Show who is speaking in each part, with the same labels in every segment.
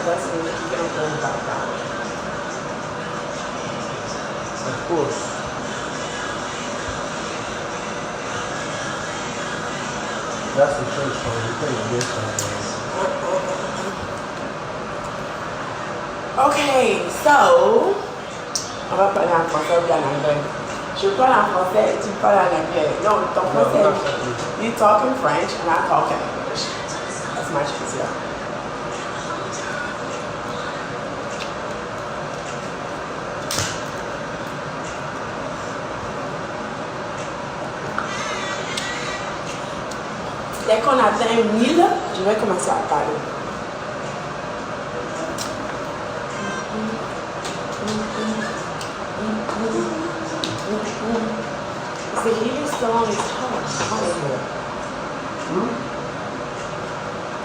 Speaker 1: blessing that you don't know about God.
Speaker 2: Of course. That's the church song. We play this song.
Speaker 1: Okay, so on va parler en français ou bien en anglais. Je parle en français, tu parles en anglais. Non, ton français, you talk in French and I talk in English. That's much easier. Dès qu'on atteint 1000, je vais commencer à parler. The healing song is hard.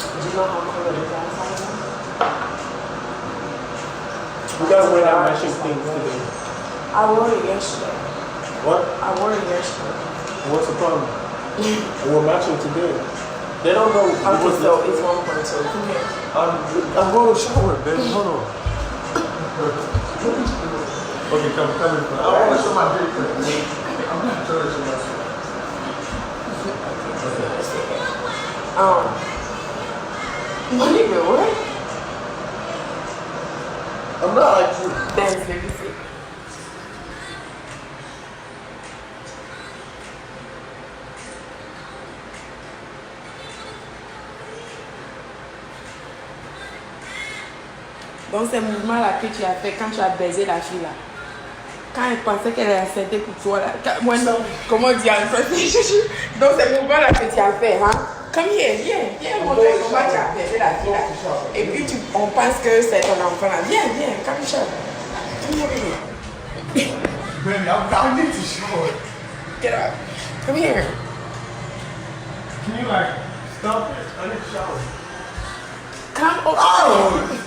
Speaker 1: Do you know how cold it is outside?
Speaker 2: You guys wear that matching thing today.
Speaker 1: I wore it yesterday.
Speaker 2: What?
Speaker 1: I wore it yesterday.
Speaker 2: What's the problem? We're matching today. They don't know.
Speaker 1: Okay, so it's 1.2. Come here.
Speaker 2: I'm going to shower, baby. Hold on. Okay, come in. I want to show my dick. I'm going to show you my.
Speaker 1: What are you doing?
Speaker 2: I'm not like you.
Speaker 1: Thanks, baby. Donc, ces mouvements-là que tu as fait quand tu as baisé la fille là. Quand elle pensait qu'elle allait accepter pour toi là. Moi, non. Comment dire en français? Donc, ces mouvements-là que tu as fait, hein. Comme viens, montrer comment tu as baisé la fille là. Et puis, on pense que c'est ton enfant là. Viens, come show. Come here.
Speaker 2: Baby, I need to show it.
Speaker 1: Get up. Come here.
Speaker 2: Can you like stop it? I need to shower.
Speaker 1: Come over.
Speaker 2: Oh!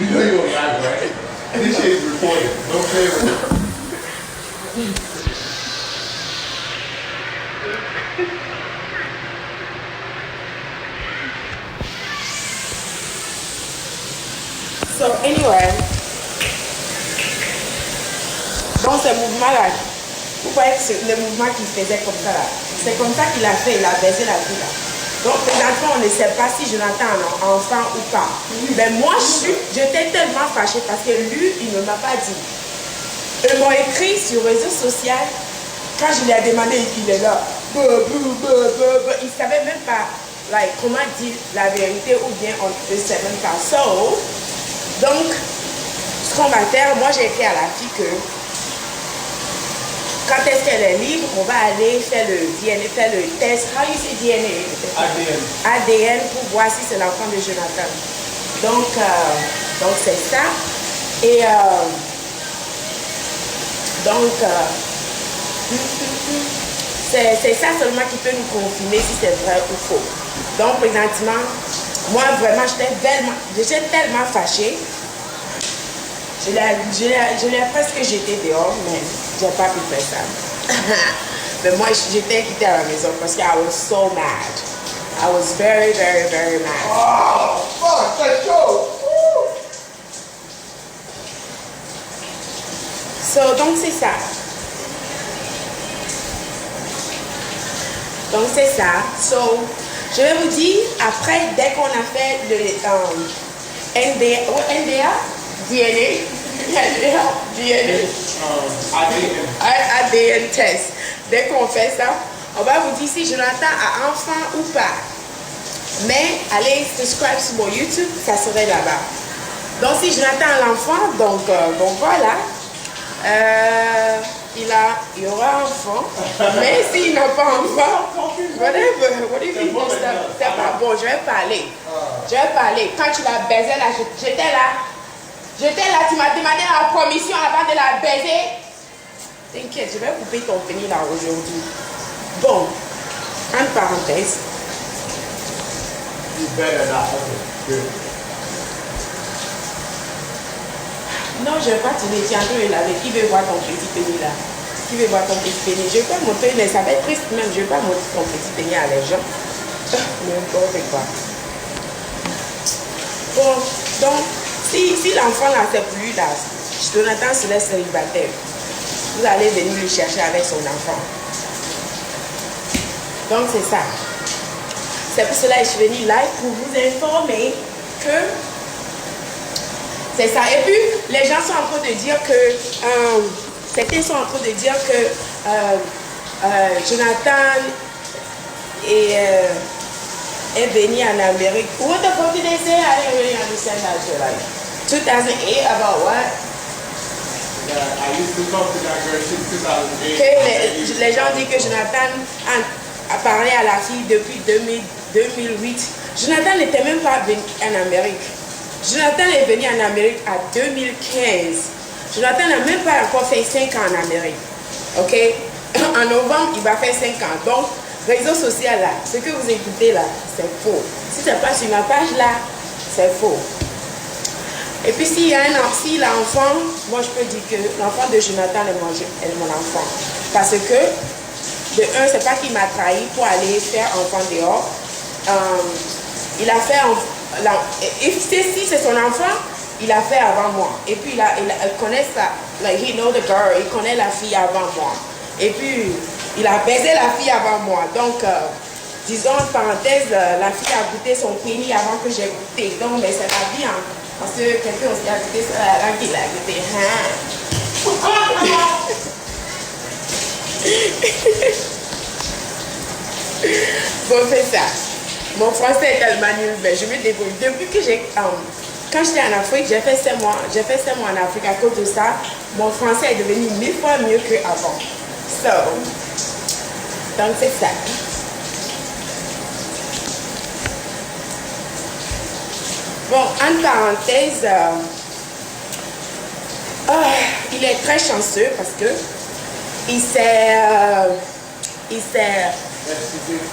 Speaker 2: You know you're alive, right? This shit is recorded. Don't play with it.
Speaker 1: So anyway, dans ce mouvement-là, vous voyez que c'est le mouvement qu'il faisait comme ça là. C'est comme ça qu'il a fait, il a baisé la vie là. Donc présentement, on ne sait pas si Jonathan a un enfant ou pas. Mais moi, j'étais tellement fâchée parce que lui, il ne m'a pas dit. Ils m'ont écrit sur les réseaux sociaux. Quand je lui ai demandé, il est là. Il ne savait même pas comment dire la vérité ou bien on ne sait même pas. So, donc, ce qu'on va faire, moi j'ai écrit à la fille que quand est-ce qu'elle est libre, on va aller faire le DNA, faire le test. How you say DNA? ADN pour voir si c'est l'enfant de Jonathan. Donc c'est ça. Et c'est ça seulement qui peut nous confirmer si c'est vrai ou faux. Donc présentement, moi vraiment j'étais tellement fâchée. Je l'ai presque jeté dehors, mais j'ai pas pu faire ça. Mais moi, j'étais quittée à la maison parce que I was so mad. I was very, very, very mad.
Speaker 2: Oh, fuck, let's go!
Speaker 1: So, donc c'est ça. Donc c'est ça. So, je vais vous dire, après, dès qu'on a fait le NDA, DNA, ADN test. Dès qu'on fait ça, on va vous dire si Jonathan a enfant ou pas. Mais allez subscribe sur mon YouTube, ça serait là-bas. Donc si Jonathan a l'enfant, donc bon voilà, il y aura enfant. Mais s'il n'a pas enfant, whatever, what do you think? C'est pas bon, je vais parler. Quand tu l'as baisé là, j'étais là. Tu m'as demandé la commission avant de la baiser. T'inquiète, je vais couper ton pénis là aujourd'hui. Bon, entre parenthèses.
Speaker 2: You better not. Okay, good.
Speaker 1: Non, je vais pas te laisser en train de laver. Qui veut voir ton petit pénis là? Qui veut voir ton petit pénis? Je vais pas montrer, mais ça va être triste même. Je vais pas montrer ton petit pénis à les gens. N'importe quoi. Bon, donc, si l'enfant là, c'est pour lui là, Jonathan se laisse célibataire. Vous allez venir le chercher avec son enfant. Donc, c'est ça. C'est pour cela que je suis venue live pour vous informer que c'est ça. Et puis, les gens sont en train de dire que, certains sont en train de dire que Jonathan est venu en Amérique. What the fuck did they say? I didn't really understand that shit. Like, 2008 about what?
Speaker 2: I used to talk to that girl since 2008.
Speaker 1: Que les gens disent que Jonathan a parlé à la fille depuis 2008. Jonathan n'était même pas venu en Amérique. Jonathan est venu en Amérique en 2015. Jonathan n'a même pas encore fait 5 ans en Amérique. Ok? En novembre, il va faire 5 ans. Donc, réseau social là, ce que vous écoutez là, c'est faux. Si c'est pas sur ma page là, c'est faux. Et puis s'il y a l'enfant, moi je peux dire que l'enfant de Jonathan est mon enfant. Parce que, de un, c'est pas qu'il m'a trahi pour aller faire enfant dehors. Il a fait, si c'est son enfant, il a fait avant moi. Et puis il connaît ça, like he know the girl, il connaît la fille avant moi. Et puis, il a baisé la fille avant moi. Donc, disons, en parenthèse, la fille a goûté son pénis avant que j'ai goûté. Donc, mais c'est la vie, hein. Parce que quelqu'un aussi a goûté ça avant qu'il a goûté. Bon, c'est ça. Mon français est tellement nul, mais je me débrouille. Depuis que quand j'étais en Afrique, j'ai fait 7 mois en Afrique. À cause de ça, mon français est devenu 1000 fois mieux qu'avant. Donc c'est ça. Bon, en parenthèse, il est très chanceux parce que il s'est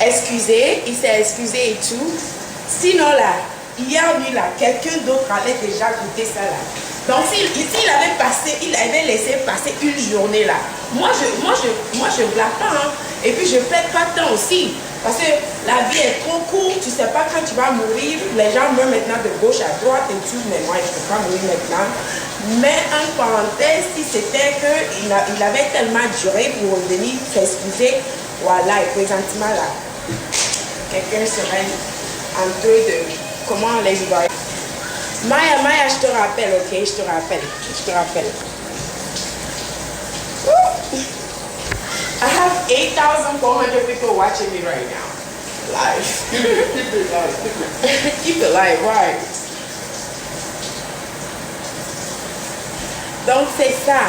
Speaker 1: excusé et tout. Sinon là, hier nuit là, quelqu'un d'autre allait déjà goûter ça là. Donc s'il avait laissé passer une journée là, moi je blague pas, hein. Et puis je perds pas de temps aussi. Parce que la vie est trop courte, tu sais pas quand tu vas mourir. Les gens meurent maintenant de gauche à droite et tout, mais moi je ne peux pas mourir maintenant. Mais en parenthèse, si c'était qu'il avait tellement duré pour venir s'excuser, voilà, et présentement là, quelqu'un serait en train de comment les voir. Maya, je te rappelle, ok? Je te rappelle. I have 8,400 people watching me right now. Live. Keep it live, right? Donc c'est ça.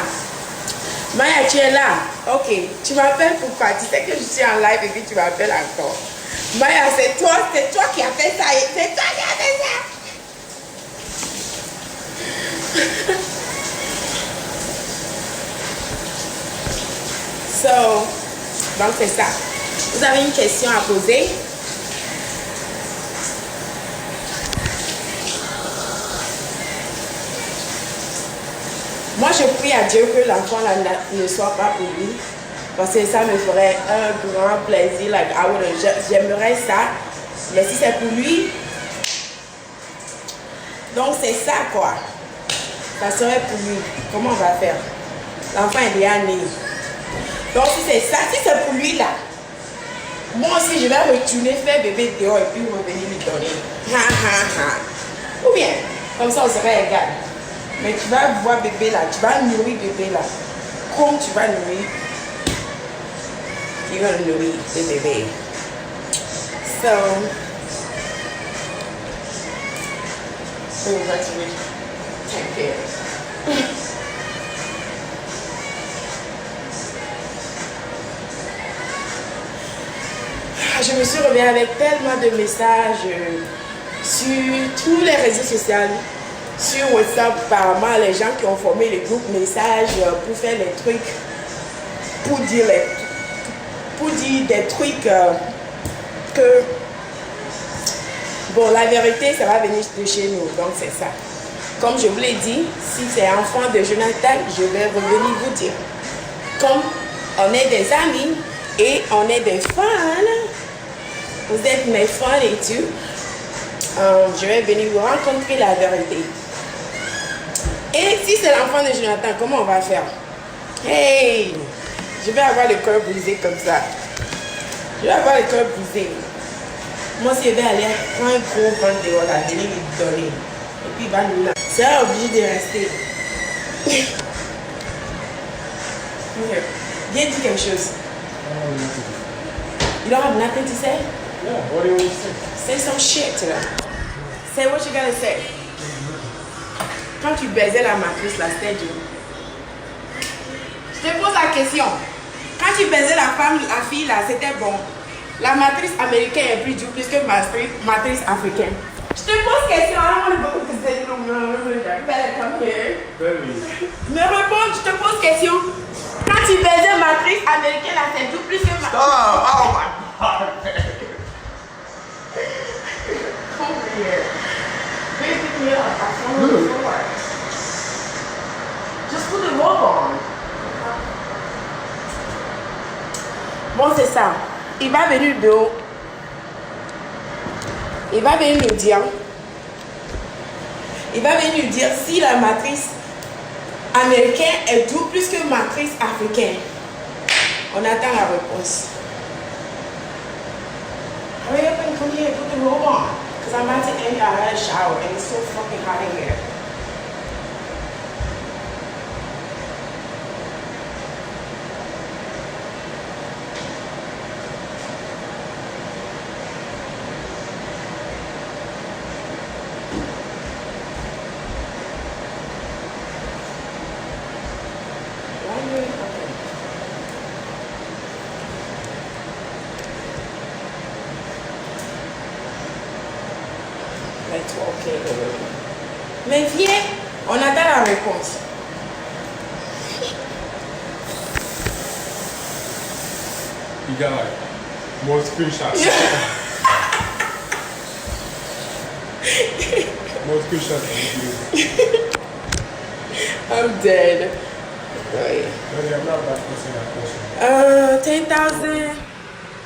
Speaker 1: Maya, tu es là. Ok. Tu m'appelles pourquoi? Tu sais que je suis en live et puis tu m'appelles encore. Maya, c'est toi qui as fait ça. C'est toi qui as fait ça. Donc c'est ça. Vous avez une question à poser? Moi, je prie à Dieu que l'enfant ne soit pas pour lui. Parce que ça me ferait un grand plaisir. Like, j'aimerais ça. Mais si c'est pour lui, donc c'est ça quoi. Ça serait pour lui. Comment on va faire? L'enfant est déjà né. Donc si c'est ça, si c'est pour lui là, moi aussi je vais retourner faire bébé dehors et puis revenir lui donner. Ou bien, comme ça on serait égal. Mais tu vas voir bébé là, tu vas nourrir bébé là. Comme tu vas nourrir, tu vas nourrir le bébé. Take care. Je me suis revenue avec tellement de messages sur tous les réseaux sociaux, sur WhatsApp, apparemment les gens qui ont formé les groupes messages pour faire les trucs, pour dire des trucs que, bon, la vérité, ça va venir de chez nous, donc c'est ça. Comme je vous l'ai dit, si c'est enfant de Jonathan, je vais revenir vous dire. Comme on est des amis et on est des fans, vous êtes mes fans et tout, Je vais venir vous rencontrer la vérité. Et si c'est l'enfant de Jonathan, comment on va faire? Hey! Je vais avoir le cœur brisé comme ça. Je vais avoir le cœur brisé. Moi, si je vais aller prendre un gros vent dehors, la venir lui donner. Et puis il va nous là. C'est obligé de rester. Okay. Viens dire quelque chose. You don't have nothing to say?
Speaker 2: Yeah, what do you want to say?
Speaker 1: Say some shit to them. Say what you gotta say. Quand tu baisais la matrice, là, c'était dur. Je te pose la question. Quand tu baisais la femme, la fille, là, c'était bon. La matrice américaine est plus dure plus que matrice africaine. Je te pose question. I don't want to go to say no, better come here. Me réponds, je te pose question. Quand tu baisais matrice américaine, là, c'est dur plus que matrice.
Speaker 2: Oh my God.
Speaker 1: Come here. Pick me up. I found the floor. Just put the robe on. Bon, c'est ça. Il va venir de haut. Il va venir nous dire. Il va venir nous dire si la matrice américaine est tout plus que matrice africaine. On attend la réponse. Hurry up and come here and put the robe on. Because I'm about to end a shower and it's so fucking hot in here. Mais viens, on attend la réponse.
Speaker 2: You got like more screenshots. More screenshots than you do.
Speaker 1: I'm dead. Right.
Speaker 2: Really, I'm not about to answer that question.
Speaker 1: 10,000.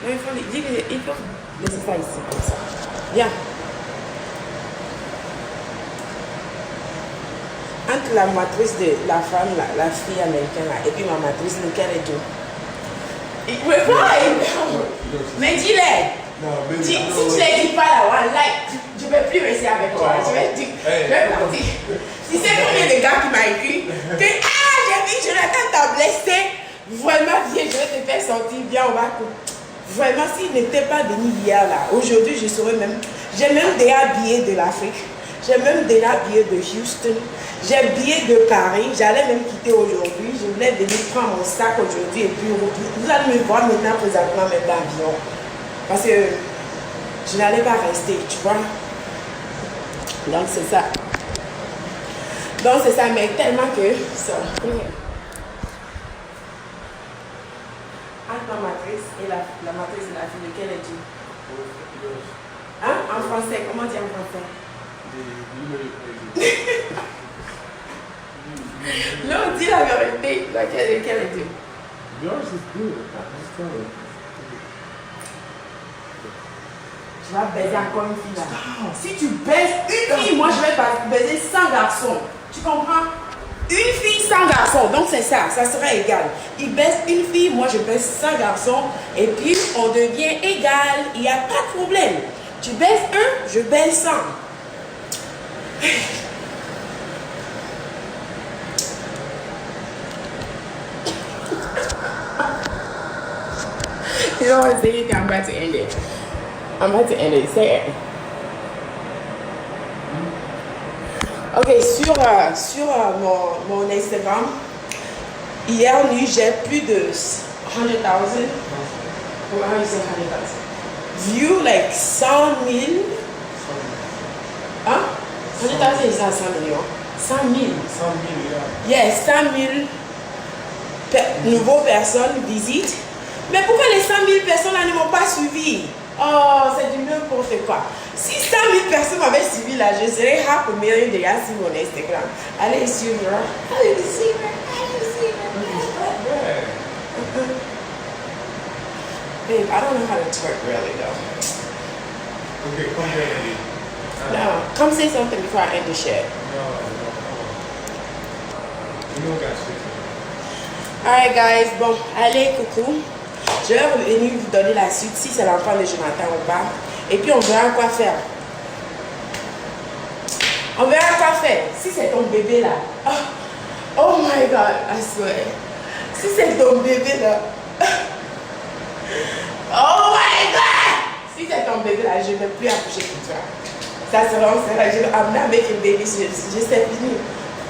Speaker 1: Il faut laisser ça ici comme ça. Viens. Entre la matrice de la femme, la fille américaine là, et puis ma matrice, lequel est tout? Reply! Mais dis-le!
Speaker 2: No, baby,
Speaker 1: Si tu ne les dis pas là, one like, je ne vais plus rester avec toi. Je vais dire, je vais partir. Si c'est combien de gars qui m'a écrit que j'ai vu Jonathan t'a blessé, vraiment viens, je vais te faire sortir, viens, on va couper. Vraiment, s'il n'était pas venu hier là, aujourd'hui je saurais même, j'ai même déjà billets de l'Afrique, j'ai même déjà billets de Houston, j'ai billets de Paris, j'allais même quitter aujourd'hui, je voulais venir prendre mon sac aujourd'hui et puis vous allez me voir maintenant présentement même dans l'avion. Parce que je n'allais pas rester, tu vois. Donc c'est ça. Donc c'est ça, mais tellement que ça. Entre ma matrice et la matrice de la fille, lequel es-tu? Hein? En français, comment dire en français? Non, dis la vérité. Lequel es-tu?
Speaker 2: Yours is good. I'm telling you.
Speaker 1: Tu vas baiser encore une fille là. Si tu baises une fille, moi je vais baiser 100 garçons. Tu comprends? Une fille, 100 garçons. Donc c'est ça, ça sera égal. Il baisse une fille, moi je baisse 100 garçons. Et puis on devient égal. Il n'y a pas de problème. Tu baisses un, je baisse 100. You know what I'm saying? I'm about to end it. I'm about to end it. Say it. Ok, sur mon Instagram, hier nuit, j'ai plus de 100,000. Comment you say 100,000? View like 100,000. Hein? 100,000 is not 100 millions. 100,000.
Speaker 2: 100,000,
Speaker 1: yeah. Yes, 100,000 nouveaux personnes visitent. Mais pourquoi les 100,000 personnes là ne m'ont pas suivi? Oh, c'est du n'importe quoi. Si 100,000 personnes m'avaient suivi là, je serais 500,000 déjà sur mon Instagram. Allez suivre. Allez suivre. Allez suivre. Babe, I don't know how to twerk really though.
Speaker 2: Okay, come here, Eddie.
Speaker 1: No, come say something before I end the share. Alright guys, bon, allez, coucou. Je vais revenir vous donner la suite si c'est l'enfant de Jonathan ou pas. Et puis on verra quoi faire. On verra quoi faire. Si c'est ton bébé là. Oh my god, I swear. Si c'est ton bébé là. Oh my god. Si c'est ton bébé là, je ne vais plus accoucher pour toi. Ça sera, je vais amener avec une bébé. Je sais fini.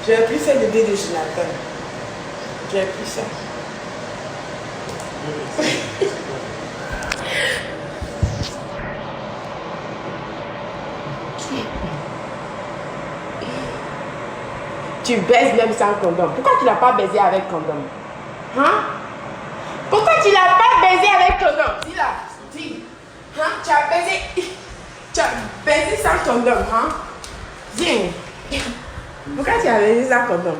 Speaker 1: Je ne vais plus faire le bébé de Jonathan. Je ne vais plus faire. Tu baises même sans condom. Pourquoi tu l'as pas baisé avec condom? Hein? Pourquoi tu l'as pas baisé avec condom? Dis là, dis. Hein? Tu as baisé sans condom, hein? Viens. Pourquoi tu as baisé sans condom?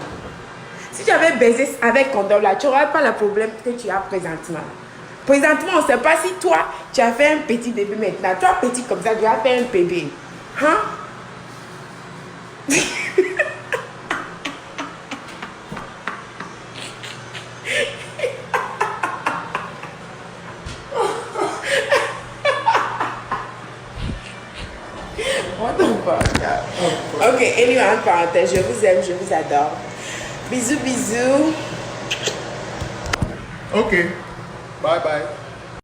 Speaker 1: Si tu avais baisé avec condom là, tu n'aurais pas le problème que tu as présentement. Présentement, on ne sait pas si toi, tu as fait un petit bébé maintenant. Toi, petit comme ça, tu as fait un bébé. Hein? What the fuck? Ok, anyway, en parenthèse, je vous aime, je vous adore. Bisous, bisous.
Speaker 2: Okay. Bye bye.